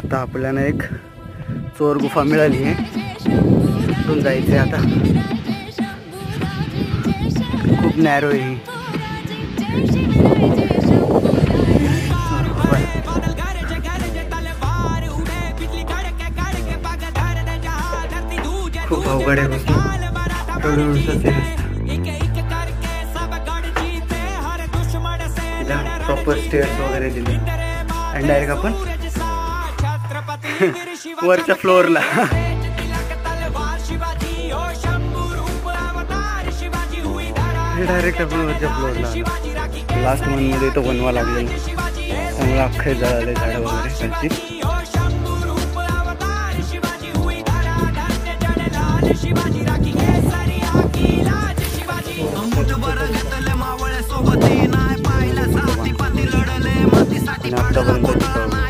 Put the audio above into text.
आता आपल्याला एक चोर गुफा मिळाली आहे, तिथून जायचं आता. खूप नॅरो आहे ही. खूप अवघड आहे गोष्ट. प्रॉपर स्टेअर्स वगैरे दिले आणि डायरेक्ट आपण वरच्या फ्लोअरला. डायरेक्ट आपण वरच्या फ्लोअरला. लास्ट मंथमध्ये तो बनवा लागलेला, त्यामुळे अख्खे जळाले झाडं वगैरे त्यांची. आतापर्यंत